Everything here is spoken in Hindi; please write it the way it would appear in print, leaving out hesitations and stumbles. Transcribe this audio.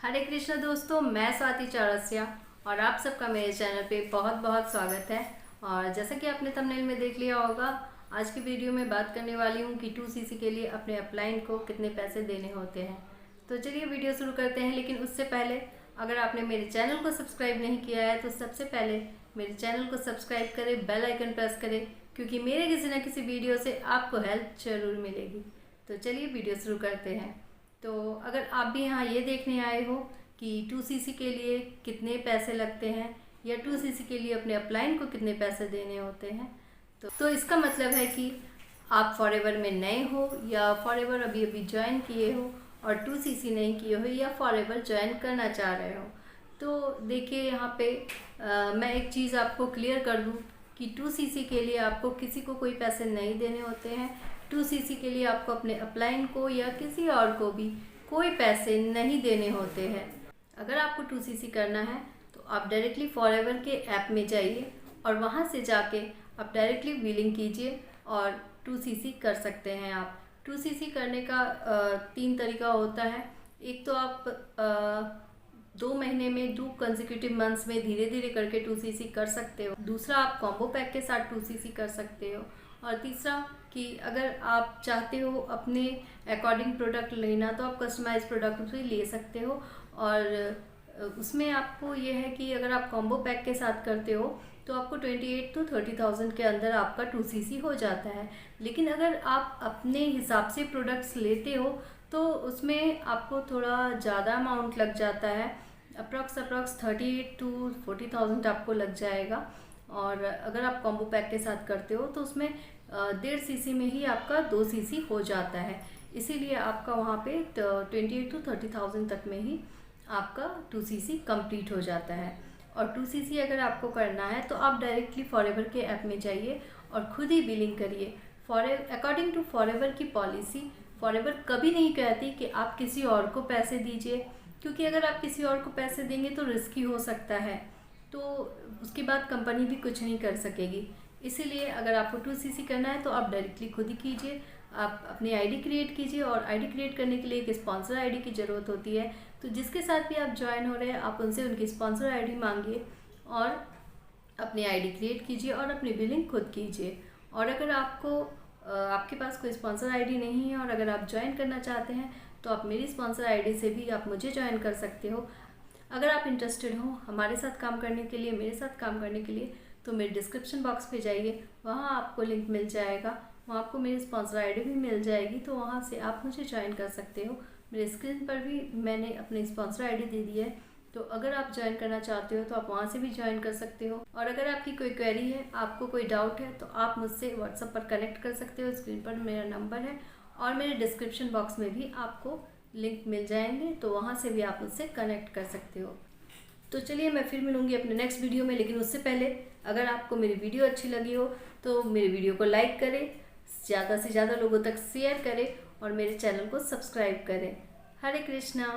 हरे कृष्ण दोस्तों, मैं स्वाति चौरसिया और आप सबका मेरे चैनल पे बहुत बहुत स्वागत है। और जैसा कि आपने थंबनेल में देख लिया होगा, आज की वीडियो में बात करने वाली हूँ कि 2cc के लिए अपने अपलाइन को कितने पैसे देने होते हैं। तो चलिए वीडियो शुरू करते हैं। लेकिन उससे पहले अगर आपने मेरे चैनल को सब्सक्राइब नहीं किया है तो सबसे पहले मेरे चैनल को सब्सक्राइब करें, बेल आइकन प्रेस करें, क्योंकि मेरे किसी न किसी वीडियो से आपको हेल्प जरूर मिलेगी। तो चलिए वीडियो शुरू करते हैं। तो अगर आप भी यहाँ ये देखने आए हो कि 2cc के लिए कितने पैसे लगते हैं या 2cc के लिए अपने अपलाइन को कितने पैसे देने होते हैं, तो इसका मतलब है कि आप फॉरएवर में नए हो या फॉरएवर अभी अभी ज्वाइन किए हो और 2cc नहीं किए हो या फॉरएवर ज्वाइन करना चाह रहे हो। तो देखिए यहाँ पे मैं एक चीज़ आपको क्लियर कर दूँ कि 2cc के लिए आपको किसी को कोई पैसे नहीं देने होते हैं। 2cc के लिए आपको अपने अपलाइन को या किसी और को भी कोई पैसे नहीं देने होते हैं। अगर आपको 2cc करना है तो आप डायरेक्टली फॉरएवर के ऐप में जाइए और वहाँ से जाके आप डायरेक्टली बिलिंग कीजिए और 2cc कर सकते हैं। आप 2cc करने का 3 तरीका होता है। एक तो आप 2 महीने में 2 कंसेक्यूटिव मंथ्स में धीरे धीरे करके 2cc कर सकते हो। दूसरा, आप कॉम्बो पैक के साथ 2cc कर सकते हो। और तीसरा कि अगर आप चाहते हो अपने अकॉर्डिंग प्रोडक्ट लेना तो आप कस्टमाइज प्रोडक्ट भी ले सकते हो। और उसमें आपको ये है कि अगर आप कॉम्बो पैक के साथ करते हो तो आपको 28 to 30,000 के अंदर आपका 2cc हो जाता है। लेकिन अगर आप अपने हिसाब से प्रोडक्ट्स लेते हो तो उसमें आपको थोड़ा ज़्यादा अमाउंट लग जाता है। अप्रॉक्स 38 to 40,000 आपको लग जाएगा। और अगर आप कॉम्बो पैक के साथ करते हो तो उसमें 1.5cc में ही आपका 2cc हो जाता है। इसीलिए आपका वहाँ पे 28 to 30,000 तक में ही आपका 2cc कंप्लीट हो जाता है। और 2cc अगर आपको करना है तो आप डायरेक्टली फॉरएवर के ऐप में जाइए और खुद ही बिलिंग करिए। अकॉर्डिंग टू फॉरएवर की पॉलिसी, फॉरएवर कभी नहीं कहती कि आप किसी और को पैसे दीजिए, क्योंकि अगर आप किसी और को पैसे देंगे तो रिस्की हो सकता है, तो उसके बाद कंपनी भी कुछ नहीं कर सकेगी। इसीलिए अगर आपको 2cc करना है तो आप डायरेक्टली खुद ही कीजिए। आप अपनी आईडी क्रिएट कीजिए और आईडी क्रिएट करने के लिए एक स्पॉन्सर आईडी की ज़रूरत होती है। तो जिसके साथ भी आप ज्वाइन हो रहे हैं आप उनसे उनकी स्पॉन्सर आईडी मांगिए और अपनी आईडी क्रिएट कीजिए और अपनी बिलिंग खुद कीजिए। और अगर आपके पास कोई स्पॉन्सर आईडी नहीं है और अगर आप ज्वाइन करना चाहते हैं तो आप मेरी स्पॉन्सर आईडी से भी आप मुझे ज्वाइन कर सकते हो। अगर आप इंटरेस्टेड हो हमारे साथ काम करने के लिए, मेरे साथ काम करने के लिए, तो मेरे डिस्क्रिप्शन बॉक्स पे जाइए, वहाँ आपको लिंक मिल जाएगा, वहाँ आपको मेरी स्पॉन्सर आईडी भी मिल जाएगी। तो वहाँ से आप मुझे ज्वाइन कर सकते हो। मेरे स्क्रीन पर भी मैंने अपनी स्पॉन्सर आईडी दे दी है, तो अगर आप ज्वाइन करना चाहते हो तो आप वहाँ से भी ज्वाइन कर सकते हो। और अगर आपकी कोई क्वेरी है, आपको कोई डाउट है, तो आप मुझसे व्हाट्सएप पर कनेक्ट कर सकते हो। स्क्रीन पर मेरा नंबर है और मेरे डिस्क्रिप्शन बॉक्स में भी आपको लिंक मिल जाएंगे, तो वहाँ से भी आप मुझसे कनेक्ट कर सकते हो। तो चलिए मैं फिर मिलूँगी अपने नेक्स्ट वीडियो में। लेकिन उससे पहले अगर आपको मेरी वीडियो अच्छी लगी हो तो मेरी वीडियो को लाइक करें, ज़्यादा से ज़्यादा लोगों तक शेयर करें और मेरे चैनल को सब्सक्राइब करें। हरे कृष्णा।